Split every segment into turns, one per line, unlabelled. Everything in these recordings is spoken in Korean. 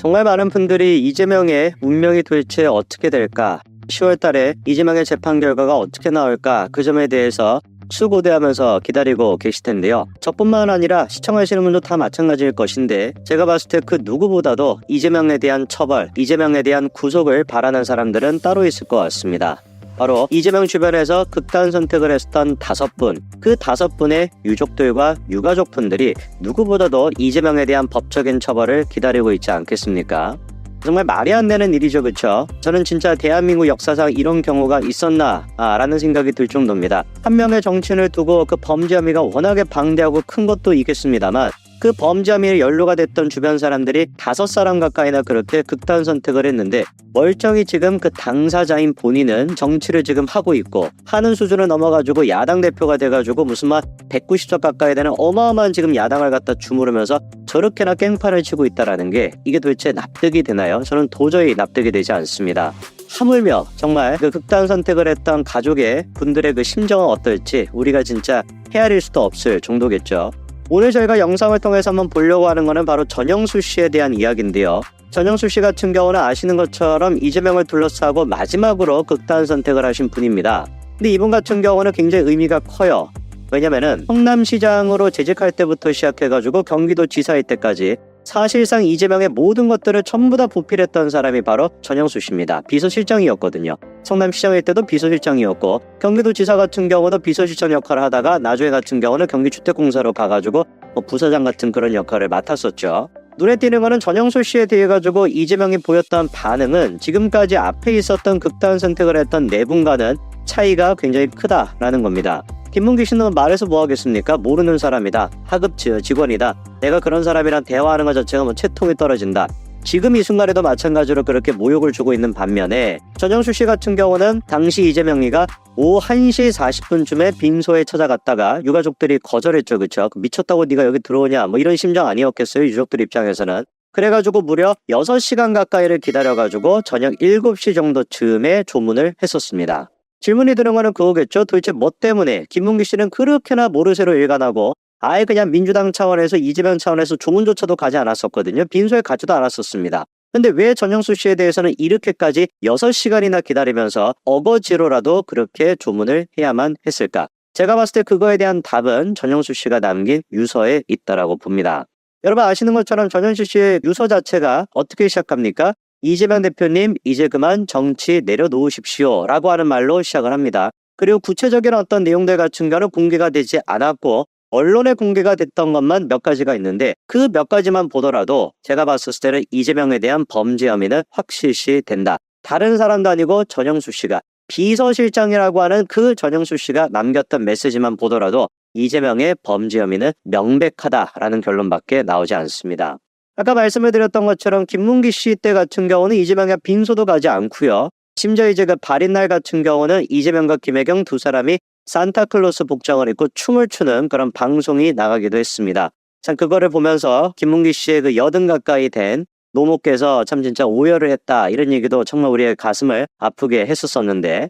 정말 많은 분들이 이재명의 운명이 도대체 어떻게 될까? 10월 달에 이재명의 재판 결과가 어떻게 나올까? 그 점에 대해서 수고대하면서 기다리고 계실 텐데요. 저뿐만 아니라 시청하시는 분도 다 마찬가지일 것인데 제가 봤을 때 그 누구보다도 이재명에 대한 처벌, 이재명에 대한 구속을 바라는 사람들은 따로 있을 것 같습니다. 바로 이재명 주변에서 극단 선택을 했던 5분, 그 5분의 유족들과 유가족분들이 누구보다도 이재명에 대한 법적인 처벌을 기다리고 있지 않겠습니까? 정말 말이 안 되는 일이죠, 그쵸? 저는 진짜 대한민국 역사상 이런 경우가 있었나 라는 생각이 들 정도입니다. 한 명의 정치인을 두고 그 범죄 혐의가 워낙에 방대하고 큰 것도 있겠습니다만 그 범죄 혐의에 연루가 됐던 주변 사람들이 5사람 가까이나 그렇게 극단 선택을 했는데 멀쩡히 지금 그 당사자인 본인은 정치를 지금 하고 있고 하는 수준을 넘어가지고 야당 대표가 돼가지고 무슨 막 190석 가까이 되는 어마어마한 지금 야당을 갖다 주무르면서 저렇게나 깽판을 치고 있다라는 게 이게 도대체 납득이 되나요? 저는 도저히 납득이 되지 않습니다. 하물며 정말 그 극단 선택을 했던 가족의 분들의 그 심정은 어떨지 우리가 진짜 헤아릴 수도 없을 정도겠죠. 오늘 저희가 영상을 통해서 한번 보려고 하는 거는 바로 전영수 씨에 대한 이야기인데요. 전영수 씨 같은 경우는 아시는 것처럼 이재명을 둘러싸고 마지막으로 극단 선택을 하신 분입니다. 근데 이분 같은 경우는 굉장히 의미가 커요. 왜냐면은 성남시장으로 재직할 때부터 시작해가지고 경기도 지사일 때까지 사실상 이재명의 모든 것들을 전부 다 보필했던 사람이 바로 전영수 씨입니다. 비서실장이었거든요. 성남시장일 때도 비서실장이었고 경기도지사 같은 경우도 비서실장 역할을 하다가 나중에 같은 경우는 경기주택공사로 가가지고 부사장 같은 그런 역할을 맡았었죠. 눈에 띄는 거는 전영수 씨에 대해 가지고 이재명이 보였던 반응은 지금까지 앞에 있었던 극단 선택을 했던 네 분과는 차이가 굉장히 크다라는 겁니다. 김문기 씨는 말해서 뭐 하겠습니까? 모르는 사람이다. 하급 직원이다. 내가 그런 사람이랑 대화하는 것 자체가 채통이 떨어진다. 지금 이 순간에도 마찬가지로 그렇게 모욕을 주고 있는 반면에 전영수 씨 같은 경우는 당시 이재명이가 오후 1시 40분쯤에 빈소에 찾아갔다가 유가족들이 거절했죠. 그쵸? 미쳤다고 네가 여기 들어오냐 뭐 이런 심정 아니었겠어요? 유족들 입장에서는. 그래가지고 무려 6시간 가까이를 기다려가지고 저녁 7시 정도쯤에 조문을 했었습니다. 질문이 드는 거는 그거겠죠. 도대체 뭐 때문에 김문기 씨는 그렇게나 모르쇠로 일관하고 아예 그냥 민주당 차원에서 이재명 차원에서 조문조차도 가지 않았었거든요. 빈소에 가지도 않았었습니다. 근데 왜 전영수 씨에 대해서는 이렇게까지 6시간이나 기다리면서 어거지로라도 그렇게 조문을 해야만 했을까? 제가 봤을 때 그거에 대한 답은 전영수 씨가 남긴 유서에 있다라고 봅니다. 여러분 아시는 것처럼 전영수 씨의 유서 자체가 어떻게 시작합니까? 이재명 대표님 이제 그만 정치 내려놓으십시오 라고 하는 말로 시작을 합니다. 그리고 구체적인 어떤 내용들 같은 경우는 공개가 되지 않았고 언론에 공개가 됐던 것만 몇 가지가 있는데 그 몇 가지만 보더라도 제가 봤을 때는 이재명에 대한 범죄 혐의는 확실시 된다. 다른 사람도 아니고 전영수 씨가 비서실장이라고 하는 그 전영수 씨가 남겼던 메시지만 보더라도 이재명의 범죄 혐의는 명백하다라는 결론밖에 나오지 않습니다. 아까 말씀을 드렸던 것처럼 김문기 씨 때 같은 경우는 이재명이 빈소도 가지 않고요. 심지어 이제 그 발인날 같은 경우는 이재명과 김혜경 두 사람이 산타클로스 복장을 입고 춤을 추는 그런 방송이 나가기도 했습니다. 참 그거를 보면서 김문기 씨의 그 80 가까이 된 노모께서 참 진짜 오열을 했다 이런 얘기도 정말 우리의 가슴을 아프게 했었었는데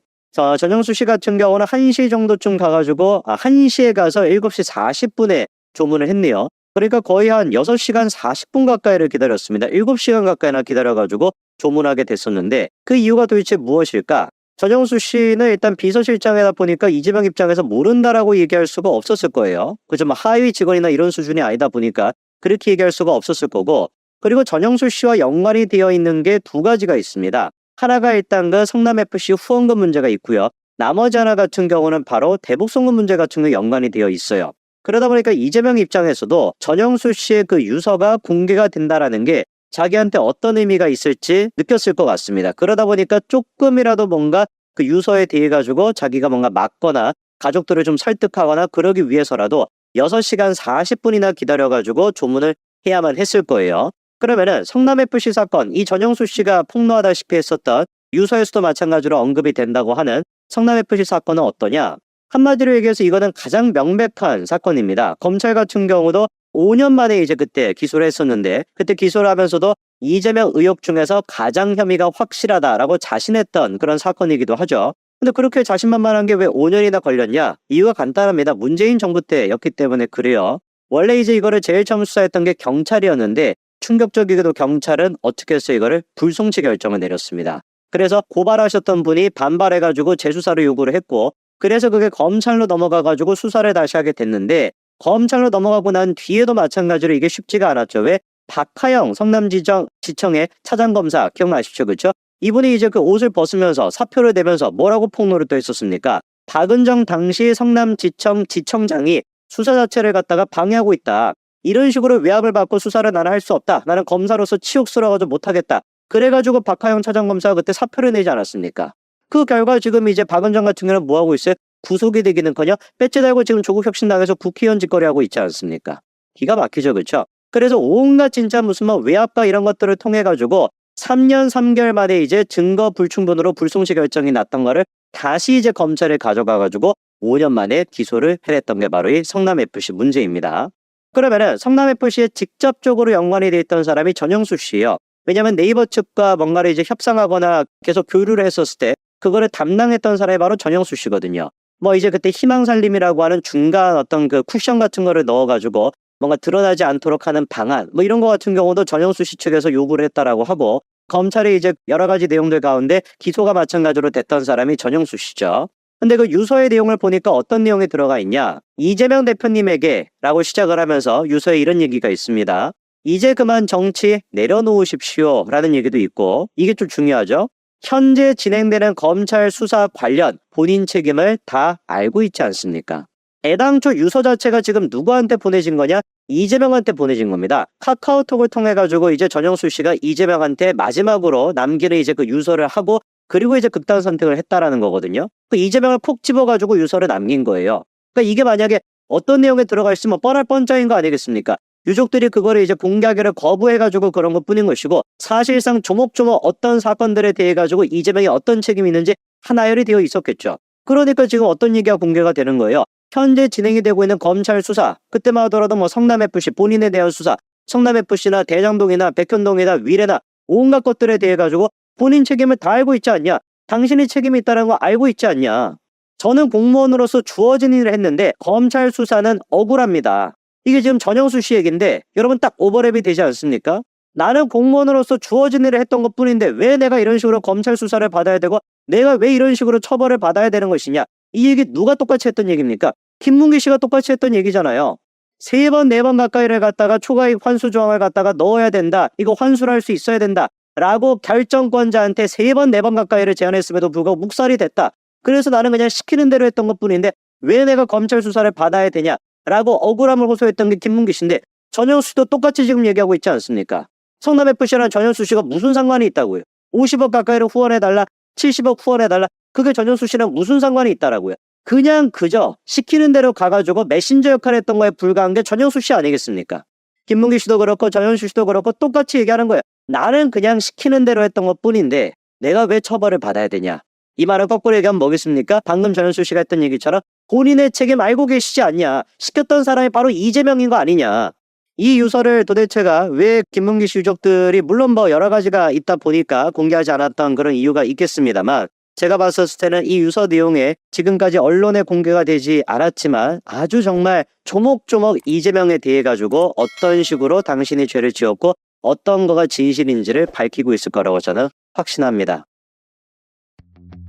전영수 씨 같은 경우는 1시 정도쯤 가가지고 1시에 가서 7시 40분에 조문을 했네요. 그러니까 거의 한 6시간 40분 가까이를 기다렸습니다. 7시간 가까이나 기다려가지고 조문하게 됐었는데 그 이유가 도대체 무엇일까? 전영수 씨는 일단 비서실장이다 보니까 이재명 입장에서 모른다라고 얘기할 수가 없었을 거예요. 그죠? 하위 직원이나 이런 수준이 아니다 보니까 그렇게 얘기할 수가 없었을 거고 그리고 전영수 씨와 연관이 되어 있는 게 2가지가 있습니다. 하나가 일단 그 성남FC 후원금 문제가 있고요. 나머지 하나 같은 경우는 바로 대북송금 문제 같은 게 연관이 되어 있어요. 그러다 보니까 이재명 입장에서도 전영수 씨의 그 유서가 공개가 된다라는 게 자기한테 어떤 의미가 있을지 느꼈을 것 같습니다. 그러다 보니까 조금이라도 뭔가 그 유서에 대해 가지고 자기가 뭔가 막거나 가족들을 좀 설득하거나 그러기 위해서라도 6시간 40분이나 기다려가지고 조문을 해야만 했을 거예요. 그러면은 성남FC 사건, 이 전영수 씨가 폭로하다시피 했었던 유서에서도 마찬가지로 언급이 된다고 하는 성남FC 사건은 어떠냐? 한마디로 얘기해서 이거는 가장 명백한 사건입니다. 검찰 같은 경우도 5년 만에 이제 그때 기소를 했었는데 그때 기소를 하면서도 이재명 의혹 중에서 가장 혐의가 확실하다라고 자신했던 그런 사건이기도 하죠. 근데 그렇게 자신만만한 게 왜 5년이나 걸렸냐? 이유가 간단합니다. 문재인 정부 때였기 때문에 그래요. 원래 이제 이거를 제일 처음 수사했던 게 경찰이었는데 충격적이게도 경찰은 어떻게 해서 이거를 불송치 결정을 내렸습니다. 그래서 고발하셨던 분이 반발해가지고 재수사를 요구를 했고, 그래서 그게 검찰로 넘어가가지고 수사를 다시 하게 됐는데, 검찰로 넘어가고 난 뒤에도 마찬가지로 이게 쉽지가 않았죠. 왜? 박하영 성남지청의 차장검사 기억나시죠? 그렇죠? 이분이 이제 그 옷을 벗으면서 사표를 내면서 뭐라고 폭로를 또 했었습니까? 박은정 당시 성남지청 지청장이 수사 자체를 갖다가 방해하고 있다. 이런 식으로 외압을 받고 수사를 나는 할 수 없다. 나는 검사로서 치욕스러워서 못하겠다. 그래가지고 박하영 차장검사가 그때 사표를 내지 않았습니까? 그 결과 지금 이제 박은정 같은 경우는 뭐하고 있어요? 구속이 되기는커녕 배지 달고 지금 조국혁신당에서 국회의원 짓거리하고 있지 않습니까? 기가 막히죠, 그렇죠? 그래서 온갖 진짜 무슨 뭐 외압과 이런 것들을 통해 가지고 3년 3개월 만에 이제 증거 불충분으로 불송치 결정이 났던 거를 다시 이제 검찰에 가져가 가지고 5년 만에 기소를 해냈던 게 바로 이 성남FC 문제입니다. 그러면은 성남FC에 직접적으로 연관이 돼 있던 사람이 전영수 씨예요. 왜냐하면 네이버 측과 뭔가를 이제 협상하거나 계속 교류를 했었을 때 그거를 담당했던 사람이 바로 전영수 씨거든요. 뭐 이제 그때 희망살림이라고 하는 중간 어떤 그 쿠션 같은 거를 넣어가지고 뭔가 드러나지 않도록 하는 방안 뭐 이런 거 같은 경우도 전영수 씨 측에서 요구를 했다라고 하고, 검찰이 이제 여러 가지 내용들 가운데 기소가 마찬가지로 됐던 사람이 전영수 씨죠. 근데 그 유서의 내용을 보니까 어떤 내용이 들어가 있냐? 이재명 대표님에게 라고 시작을 하면서 유서에 이런 얘기가 있습니다. 이제 그만 정치 내려놓으십시오 라는 얘기도 있고, 이게 좀 중요하죠. 현재 진행되는 검찰 수사 관련 본인 책임을 다 알고 있지 않습니까? 애당초 유서 자체가 지금 누구한테 보내진 거냐? 이재명한테 보내진 겁니다. 카카오톡을 통해 가지고 이제 전영수 씨가 이재명한테 마지막으로 남기는 이제 그 유서를 하고, 그리고 이제 극단 선택을 했다라는 거거든요. 그 이재명을 콕 집어 가지고 유서를 남긴 거예요. 그러니까 이게 만약에 어떤 내용에 들어가 있으면 뻔할 뻔짜인 거 아니겠습니까? 유족들이 그거를 이제 공개하기를 거부해가지고 그런 것 뿐인 것이고, 사실상 조목조목 어떤 사건들에 대해 가지고 이재명이 어떤 책임이 있는지 하나열이 되어 있었겠죠. 그러니까 지금 어떤 얘기가 공개가 되는 거예요. 현재 진행이 되고 있는 검찰 수사, 그때만 하더라도 뭐 성남FC 본인에 대한 수사, 성남FC나 대장동이나 백현동이나 위례나 온갖 것들에 대해 가지고 본인 책임을 다 알고 있지 않냐? 당신이 책임이 있다는 거 알고 있지 않냐? 저는 공무원으로서 주어진 일을 했는데 검찰 수사는 억울합니다. 이게 지금 전영수 씨 얘기인데 여러분 딱 오버랩이 되지 않습니까? 나는 공무원으로서 주어진 일을 했던 것 뿐인데 왜 내가 이런 식으로 검찰 수사를 받아야 되고 내가 왜 이런 식으로 처벌을 받아야 되는 것이냐? 이 얘기 누가 똑같이 했던 얘기입니까? 김문기 씨가 똑같이 했던 얘기잖아요. 3번, 4번 가까이를 갖다가 초과이익 환수 조항을 갖다가 넣어야 된다. 이거 환수를 할 수 있어야 된다. 라고 결정권자한테 3번, 4번 가까이를 제안했음에도 불구하고 묵살이 됐다. 그래서 나는 그냥 시키는 대로 했던 것 뿐인데 왜 내가 검찰 수사를 받아야 되냐? 라고 억울함을 호소했던 게 김문기 씨인데 전영수 씨도 똑같이 지금 얘기하고 있지 않습니까? 성남FC랑 전영수 씨가 무슨 상관이 있다고요? 50억 가까이를 후원해달라, 70억 후원해달라, 그게 전영수 씨랑 무슨 상관이 있다라고요? 그냥 그저 시키는 대로 가가지고 메신저 역할을 했던 거에 불과한 게 전영수 씨 아니겠습니까? 김문기 씨도 그렇고 전영수 씨도 그렇고 똑같이 얘기하는 거예요. 나는 그냥 시키는 대로 했던 것 뿐인데 내가 왜 처벌을 받아야 되냐? 이 말은 거꾸로 얘기하면 뭐겠습니까? 방금 전현수 씨가 했던 얘기처럼 본인의 책임 알고 계시지 않냐? 시켰던 사람이 바로 이재명인 거 아니냐? 이 유서를 도대체가 왜 김문기 씨 유족들이 물론 뭐 여러 가지가 있다 보니까 공개하지 않았던 그런 이유가 있겠습니다만, 제가 봤었을 때는 이 유서 내용에 지금까지 언론에 공개가 되지 않았지만 아주 정말 조목조목 이재명에 대해 가지고 어떤 식으로 당신이 죄를 지었고 어떤 거가 진실인지를 밝히고 있을 거라고 저는 확신합니다.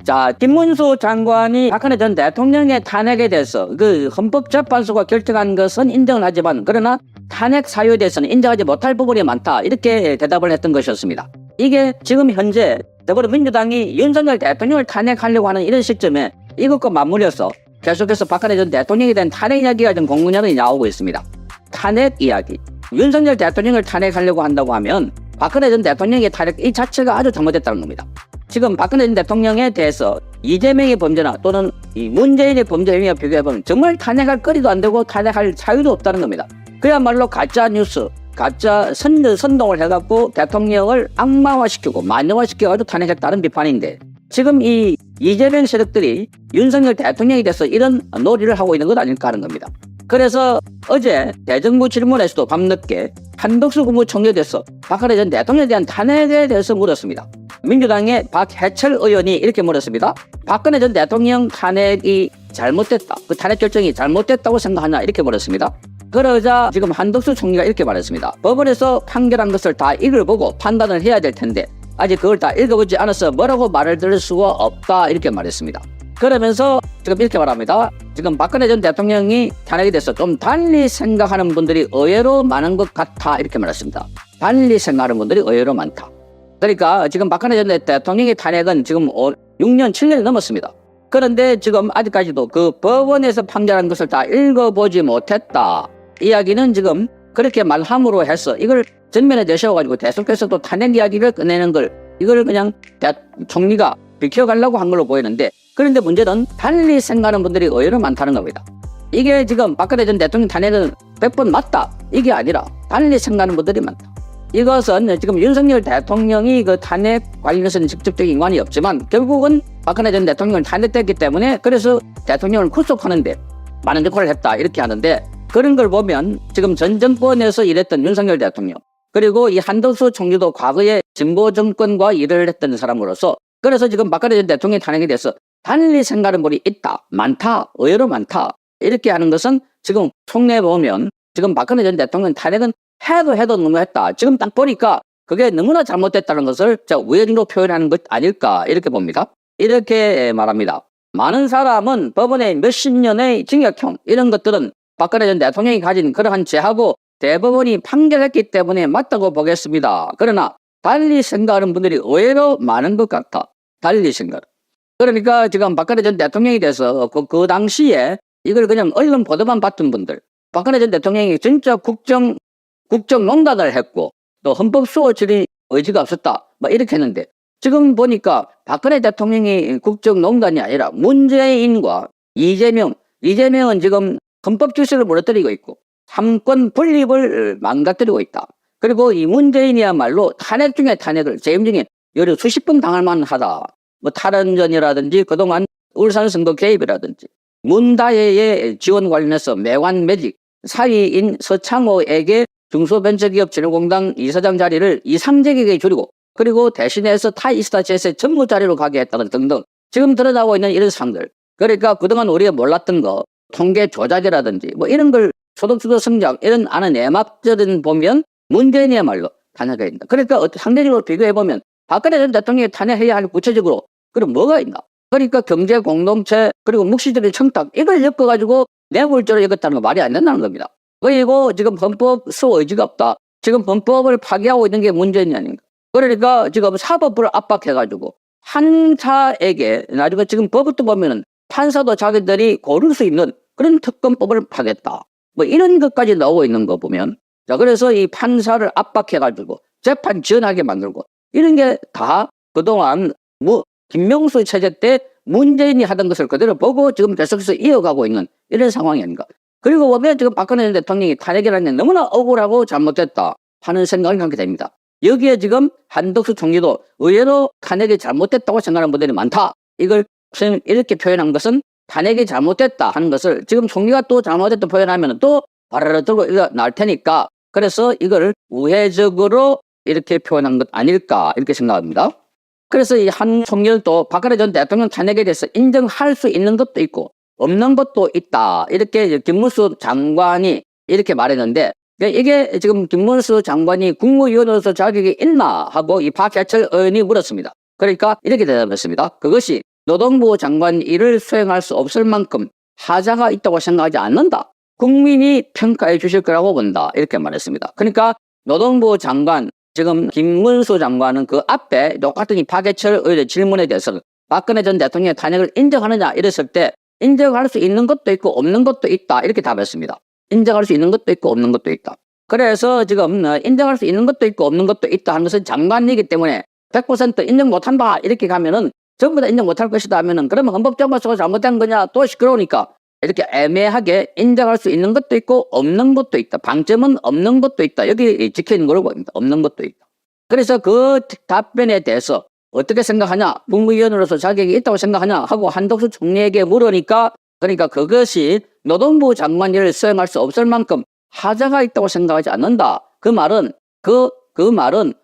자, 김문수 장관이 박근혜 전 대통령의 탄핵에 대해서 그 헌법재판소가 결정한 것은 인정을 하지만 그러나 탄핵 사유에 대해서는 인정하지 못할 부분이 많다, 이렇게 대답을 했던 것이었습니다. 이게 지금 현재 더불어민주당이 윤석열 대통령을 탄핵하려고 하는 이런 시점에 이것과 맞물려서 계속해서 박근혜 전 대통령에 대한 탄핵 이야기가 좀 공론화이 나오고 있습니다. 탄핵 이야기, 윤석열 대통령을 탄핵하려고 한다고 하면 박근혜 전 대통령의 탄핵 이 자체가 아주 잘못됐다는 겁니다. 지금 박근혜 전 대통령에 대해서 이재명의 범죄나 또는 이 문재인의 범죄 행위와 비교해보면 정말 탄핵할 거리도 안 되고 탄핵할 사유도 없다는 겁니다. 그야말로 가짜 뉴스, 가짜 선동을 해갖고 대통령을 악마화시키고 만능화시켜가지고 탄핵했다는 비판인데, 지금 이 이재명 세력들이 윤석열 대통령에 대해서 이런 놀이를 하고 있는 것 아닐까 하는 겁니다. 그래서 어제 대정부 질문에서도 밤늦게 한덕수 국무총리에 대해서 박근혜 전 대통령에 대한 탄핵에 대해서 물었습니다. 민주당의 박해철 의원이 이렇게 물었습니다. 박근혜 전 대통령 탄핵이 잘못됐다, 그 탄핵 결정이 잘못됐다고 생각하냐, 이렇게 물었습니다. 그러자 지금 한덕수 총리가 이렇게 말했습니다. 법원에서 판결한 것을 다 읽어보고 판단을 해야 될 텐데 아직 그걸 다 읽어보지 않아서 뭐라고 말을 들을 수가 없다 이렇게 말했습니다. 그러면서 지금 이렇게 말합니다. 지금 박근혜 전 대통령이 탄핵이 돼서 좀 달리 생각하는 분들이 의외로 많은 것 같아 이렇게 말했습니다. 달리 생각하는 분들이 의외로 많다. 그러니까 지금 박근혜 전 대통령의 탄핵은 지금 6년, 7년이 넘었습니다. 그런데 지금 아직까지도 그 법원에서 판결한 것을 다 읽어보지 못했다. 이야기는 지금 그렇게 말함으로 해서 이걸 전면에 내세워가지고 계속해서 또 탄핵 이야기를 꺼내는 걸 이걸 그냥 총리가 비켜가려고 한 걸로 보이는데 그런데 문제는 달리 생각하는 분들이 의외로 많다는 겁니다. 이게 지금 박근혜 전 대통령 탄핵은 100번 맞다. 이게 아니라 달리 생각하는 분들이 많다. 이것은 지금 윤석열 대통령이 그 탄핵 관련해서는 직접적인 인관이 없지만 결국은 박근혜 전 대통령을 탄핵됐기 때문에 그래서 대통령을 구속하는데 많은 역할을 했다 이렇게 하는데 그런 걸 보면 지금 전 정권에서 일했던 윤석열 대통령 그리고 이 한덕수 총리도 과거에 진보 정권과 일을 했던 사람으로서 그래서 지금 박근혜 전 대통령이 탄핵에 대해서 달리 생각하는 분이 있다, 많다, 의외로 많다 이렇게 하는 것은 지금 속내 보면 지금 박근혜 전 대통령 탄핵은 해도 너무했다. 지금 딱 보니까 그게 너무나 잘못됐다는 것을 제가 우연으로 표현하는 것 아닐까 이렇게 봅니다. 이렇게 말합니다. 많은 사람은 법원의 몇십 년의 징역형 이런 것들은 박근혜 전 대통령이 가진 그러한 죄하고 대법원이 판결했기 때문에 맞다고 보겠습니다. 그러나 달리 생각하는 분들이 의외로 많은 것 같아. 달리 생각. 그러니까 지금 박근혜 전 대통령이 돼서 그 당시에 이걸 그냥 언론 보도만 봤던 분들 박근혜 전 대통령이 진짜 국정농단을 했고 또 헌법 수호 처리 의지가 없었다 뭐 이렇게 했는데 지금 박근혜 대통령이 국정농단이 아니라 문재인과 이재명은 지금 헌법 질서를 무너뜨리고 있고 삼권 분립을 망가뜨리고 있다. 그리고 이 문재인이야말로 탄핵 중에 탄핵을 재임 중에 여러 수십 번 당할 만하다. 뭐 탈원전이라든지 그동안 울산 선거 개입이라든지 문다혜의 지원 관련해서 매관 매직 사위인 서창호에게 중소벤처기업진흥공단 이사장 자리를 이상재에게 줄이고 그리고 대신해서 타이스타젯의 전무 자리로 가게 했다는 등등 지금 드러나고 있는 이런 사항들 그러니까 그동안 우리가 몰랐던 거 통계 조작이라든지 뭐 이런 걸 소득주도 성장 이런 안에 내막적인 보면 문재인이야말로 탄핵해야 된다. 그러니까 상대적으로 비교해보면 박근혜 전 대통령이 탄핵해야 할 구체적으로 그럼 뭐가 있나? 그러니까 경제 공동체 그리고 묵시적인 청탁 이걸 엮어가지고 내물적으로 엮었다는 거 말이 안 된다는 겁니다. 그리고 지금 헌법 수호 의지가 없다. 지금 헌법을 파괴하고 있는 게 문제는 아닌가. 그러니까 지금 사법부를 압박해가지고 판사에게 나중에 지금 법도 보면은 판사도 자기들이 고를 수 있는 그런 특검법을 하겠다. 뭐 이런 것까지 나오고 있는 거 보면 자 그래서 이 판사를 압박해가지고 재판 지연하게 만들고 이런 게 다 그동안 김명수 체제 때 문재인이 하던 것을 그대로 보고 지금 계속해서 이어가고 있는 이런 상황이 아닌가. 그리고 보면 지금 박근혜 대통령이 탄핵이라는 게 너무나 억울하고 잘못됐다 하는 생각을 갖게 됩니다. 여기에 지금 한덕수 총리도 의외로 탄핵이 잘못됐다고 생각하는 분들이 많다. 이걸 이렇게 표현한 것은 탄핵이 잘못됐다 하는 것을 지금 총리가 또 잘못됐다 표현하면 또 바라라 들고 나올 테니까 그래서 이걸 우회적으로 이렇게 표현한 것 아닐까 이렇게 생각합니다. 그래서 이 한 총리도 박근혜 전 대통령 탄핵에 대해서 인정할 수 있는 것도 있고 없는 것도 있다. 이렇게 김문수 장관이 이렇게 말했는데 이게 지금 김문수 장관이 국무위원으로서 자격이 있나 하고 이 박해철 의원이 물었습니다. 그러니까 이렇게 대답했습니다. 그것이 노동부 장관 일을 수행할 수 없을 만큼 하자가 있다고 생각하지 않는다. 국민이 평가해 주실 거라고 본다. 이렇게 말했습니다. 그러니까 노동부 장관 지금 김문수 장관은 그 앞에 똑같은 이 박해철 의원의 질문에 대해서 박근혜 전 대통령의 탄핵을 인정하느냐 이랬을 때 인정할 수 있는 것도 있고 없는 것도 있다. 이렇게 답했습니다. 인정할 수 있는 것도 있고 없는 것도 있다. 그래서 지금 인정할 수 있는 것도 있고 없는 것도 있다 하는 것은 장관이기 때문에 100% 인정 못한다. 이렇게 가면은 전부 다 인정 못할 것이다 하면은 그러면 헌법재판소가 잘못된 거냐 또 시끄러우니까 이렇게 애매하게 인정할 수 있는 것도 있고 없는 것도 있다. 방점은 없는 것도 있다. 여기 찍혀있는 걸로 보입니다. 없는 것도 있다. 그래서 그 답변에 대해서 어떻게 생각하냐 국무위원으로서 자격이 있다고 생각하냐 하고 한덕수 총리에게 물으니까 그러니까 그것이 노동부 장관 일을 수행할 수 없을 만큼 하자가 있다고 생각하지 않는다. 그 말은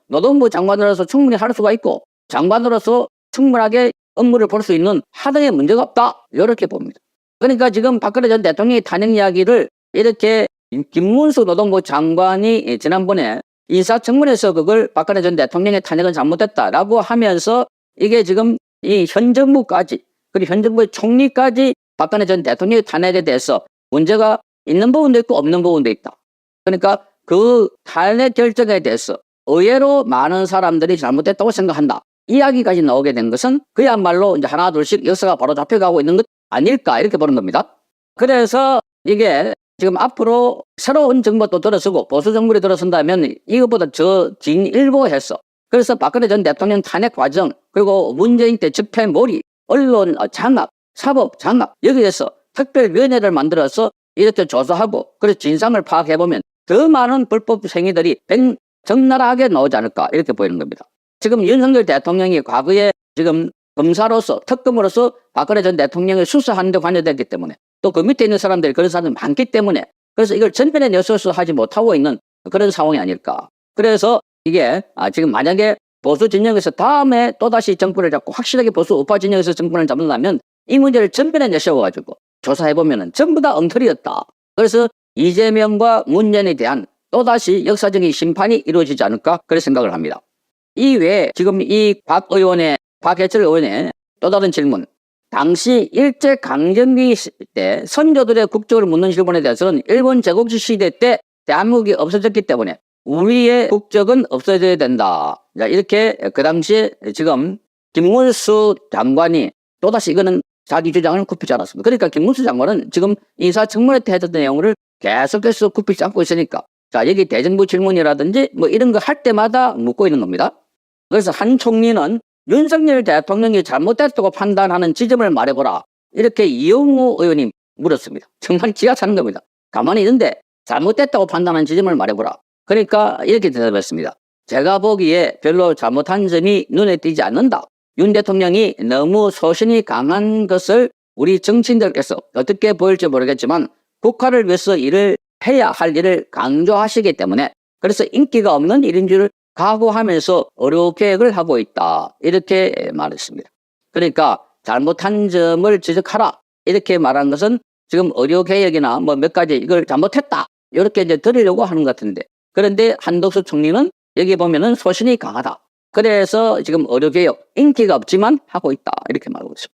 노동부 장관으로서 충분히 할 수가 있고 장관으로서 충분하게 업무를 볼 수 있는 하등의 문제가 없다. 이렇게 봅니다. 그러니까 지금 박근혜 전 대통령이 탄핵 이야기를 이렇게 김문수 노동부 장관이 지난번에 인사청문회에서 그걸 박근혜 전 대통령의 탄핵은 잘못됐다라고 하면서 이게 지금 이 현 정부까지 그리고 현 정부의 총리까지 박근혜 전 대통령의 탄핵에 대해서 문제가 있는 부분도 있고 없는 부분도 있다. 그러니까 그 탄핵 결정에 대해서 의외로 많은 사람들이 잘못됐다고 생각한다. 이야기까지 나오게 된 것은 그야말로 이제 하나 둘씩 역사가 바로 잡혀가고 있는 것 아닐까 이렇게 보는 겁니다. 그래서 이게 지금 앞으로 새로운 정부가 또 들어서고 보수 정부에 들어선다면 이것보다 저 진일보해서 그래서 박근혜 전 대통령 탄핵 과정 그리고 문재인 때 집회몰이 언론 장악 사법 장악 여기에서 특별위원회를 만들어서 이렇게 조사하고 그래서 진상을 파악해보면 더 많은 불법 행위들이 적나라하게 나오지 않을까 이렇게 보이는 겁니다. 지금 윤석열 대통령이 과거에 지금 검사로서 특검으로서 박근혜 전 대통령을 수사하는 데 관여됐기 때문에 또 그 밑에 있는 사람들이 그런 사람들이 많기 때문에 그래서 이걸 전면에 내세워서 하지 못하고 있는 그런 상황이 아닐까. 그래서 이게 지금 만약에 보수 진영에서 다음에 또다시 정권을 잡고 확실하게 보수 우파 진영에서 정권을 잡으려면 이 문제를 전면에 내세워가지고 조사해보면 전부 다 엉터리였다. 그래서 이재명과 문재인에 대한 또다시 역사적인 심판이 이루어지지 않을까 그런 생각을 합니다. 이외에 지금 이 박해철 의원의 또 다른 질문. 당시 일제강점기 때 선조들의 국적을 묻는 질문에 대해서는 일본 제국지 시대 때 대한민국이 없어졌기 때문에 우리의 국적은 없어져야 된다. 자, 이렇게 그 당시에 지금 김문수 장관이 또다시 이거는 자기 주장을 굽히지 않았습니다. 그러니까 김문수 장관은 지금 인사청문회 때 했던 내용을 계속해서 굽히지 않고 있으니까 자, 여기 대정부 질문이라든지 뭐 이런 거 할 때마다 묻고 있는 겁니다. 그래서 한 총리는 윤석열 대통령이 잘못됐다고 판단하는 지점을 말해보라. 이렇게 이용우 의원이 물었습니다. 정말 지가 차는 겁니다. 가만히 있는데 잘못됐다고 판단하는 지점을 말해보라. 그러니까 이렇게 대답했습니다. 제가 보기에 별로 잘못한 점이 눈에 띄지 않는다. 윤 대통령이 너무 소신이 강한 것을 우리 정치인들께서 어떻게 보일지 모르겠지만 국가를 위해서 일을 해야 할 일을 강조하시기 때문에 그래서 인기가 없는 일인 줄 각오하면서 의료 계획을 하고 있다. 이렇게 말했습니다. 그러니까 잘못한 점을 지적하라. 이렇게 말한 것은 지금 의료 개혁이나 뭐 몇 가지 이걸 잘못했다. 이렇게 이제 드리려고 하는 것 같은데. 그런데 한덕수 총리는 여기 보면은 소신이 강하다. 그래서 지금 의료 개혁 인기가 없지만 하고 있다. 이렇게 말하고 있습니다.